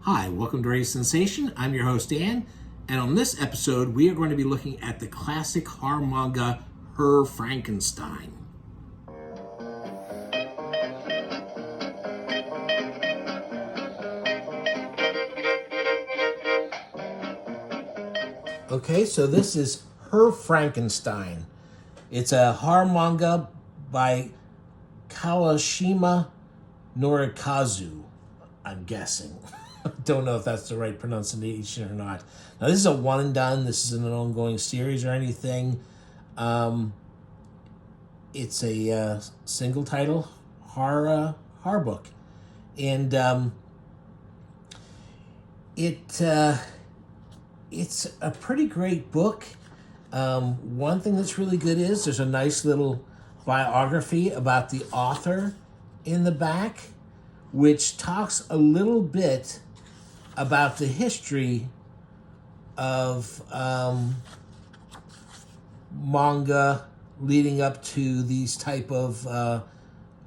Hi, welcome to Radio Sensation. I'm your host, Dan, and on this episode, we are going to be looking at the classic horror manga, Her Frankenstein. Okay, so this is Her Frankenstein. It's a horror manga by Kawashima Norikazu, I'm guessing. Don't know if that's the right pronunciation or not. Now, this is a one and done. This isn't an ongoing series or anything. It's a single title horror book, and it's a pretty great book. One thing that's really good is there's a nice little biography about the author in the back, which talks a little bit about the history of manga leading up to these type of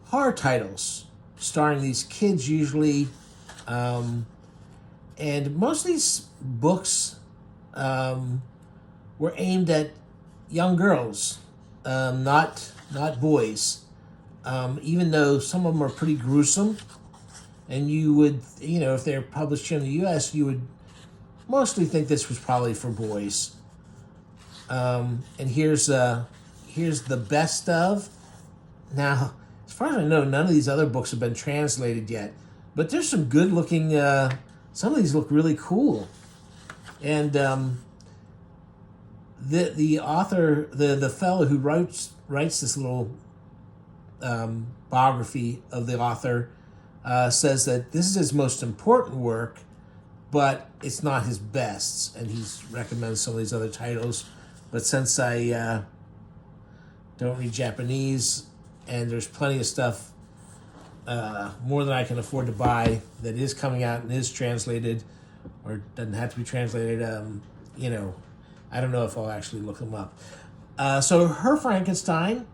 horror titles, starring these kids usually. And most of these books were aimed at young girls, not boys. Even though some of them are pretty gruesome, and you would, if they're published here in the U.S., you would mostly think this was probably for boys. And here's the best of. Now, as far as I know, none of these other books have been translated yet, but there's some good looking. Some of these look really cool, and the author, the fellow who writes this little biography of the author, says that this is his most important work, but it's not his best, and he recommends some of these other titles. But since I don't read Japanese, and there's plenty of stuff, more than I can afford to buy, that is coming out and is translated, or doesn't have to be translated, I don't know if I'll actually look them up. So Her Frankenstein,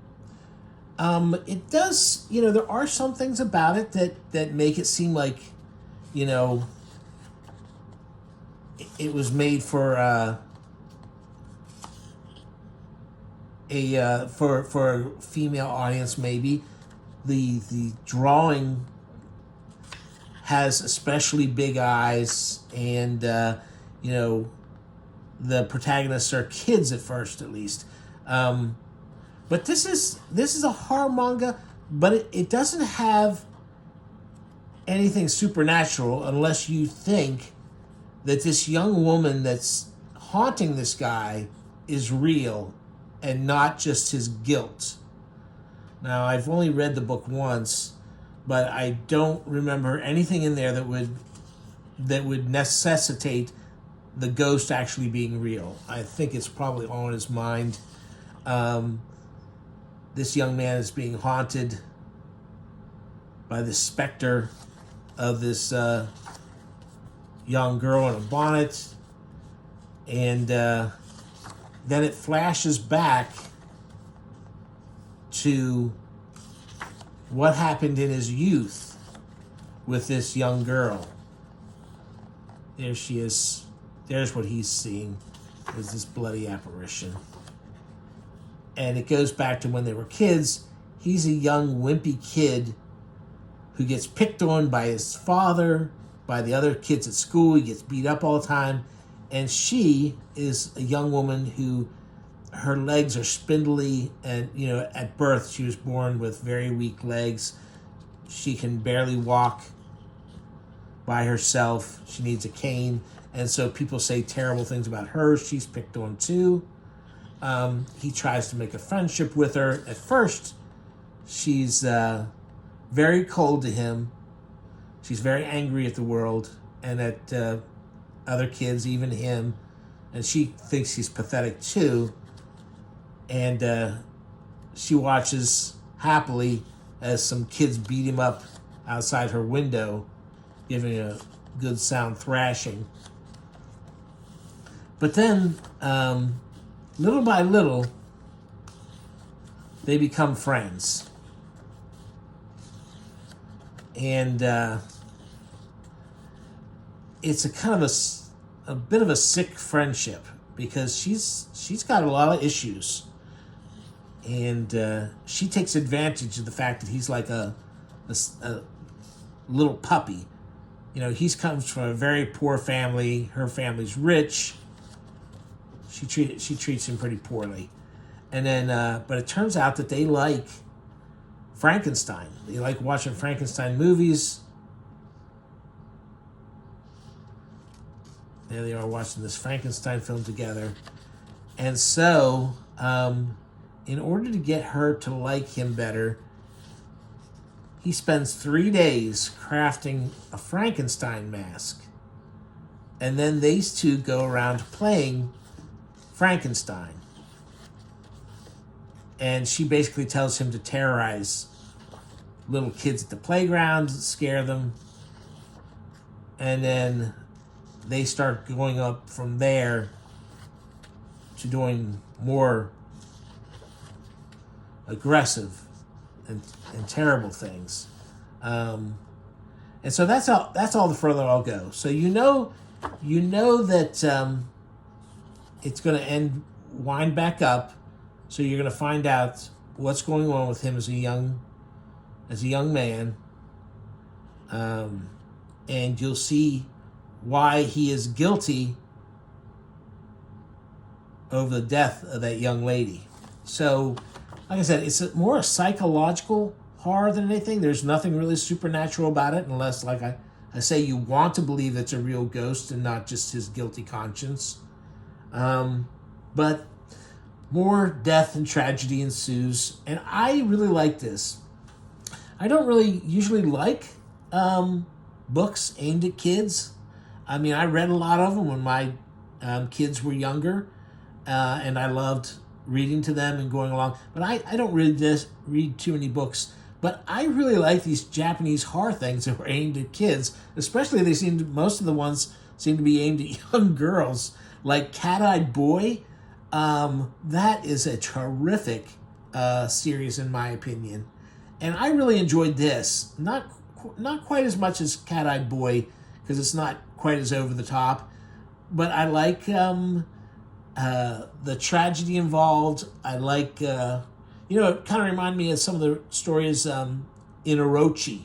it does, there are some things about it that make it seem like, it was made for for a female audience, maybe. The drawing has especially big eyes, and the protagonists are kids at first, at least. But this is a horror manga, but it doesn't have anything supernatural unless you think that this young woman that's haunting this guy is real and not just his guilt. Now, I've only read the book once, but I don't remember anything in there that would necessitate the ghost actually being real. I think it's probably all in his mind. This young man is being haunted by the specter of this young girl in a bonnet, and then it flashes back to what happened in his youth with this young girl. There she is. There's what he's seeing, is this bloody apparition. And it goes back to when they were kids. He's a young, wimpy kid who gets picked on by his father, by the other kids at school. He gets beat up all the time. And she is a young woman who, her legs are spindly, and, at birth she was born with very weak legs. She can barely walk by herself. She needs a cane. And so people say terrible things about her. She's picked on too. He tries to make a friendship with her. At first, she's very cold to him. She's very angry at the world and at other kids, even him. And she thinks he's pathetic too. And she watches happily as some kids beat him up outside her window, giving a good sound thrashing. But then, little by little, they become friends. And it's a kind of a bit of a sick friendship because she's got a lot of issues, and she takes advantage of the fact that he's like a little puppy. You know, he comes from a very poor family. Her family's rich. She treats him pretty poorly, and then but it turns out that they like Frankenstein. They like watching Frankenstein movies. There they are watching this Frankenstein film together, and so in order to get her to like him better, he spends 3 days crafting a Frankenstein mask, and then these two go around playing Frankenstein. And she basically tells him to terrorize little kids at the playground, scare them. And then they start going up from there to doing more aggressive and terrible things. And so that's all the further I'll go. So you know that it's going to wind back up. So you're going to find out what's going on with him as a young man, and you'll see why he is guilty over the death of that young lady. So, like I said, it's more a psychological horror than anything. There's nothing really supernatural about it, unless, like I say, you want to believe it's a real ghost and not just his guilty conscience. But more death and tragedy ensues, and I really like this. I don't really usually like books aimed at kids. I mean, I read a lot of them when my kids were younger, and I loved reading to them and going along. But I don't read too many books. But I really like these Japanese horror things that were aimed at kids, especially most of the ones seem to be aimed at young girls, like Cat-Eyed Boy. That is a terrific series in my opinion, and I really enjoyed this. Not quite as much as Cat-Eyed Boy because it's not quite as over the top, but I like the tragedy involved. I like it kind of reminded me of some of the stories in Orochi,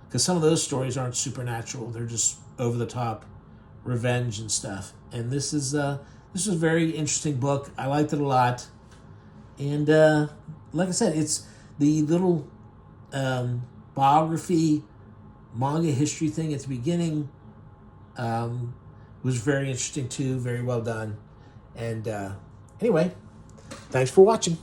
because some of those stories aren't supernatural; they're just over the top revenge and stuff. And this is a very interesting book. I liked it a lot. And like I said, it's the little biography, manga history thing at the beginning was very interesting too, very well done. And anyway, thanks for watching.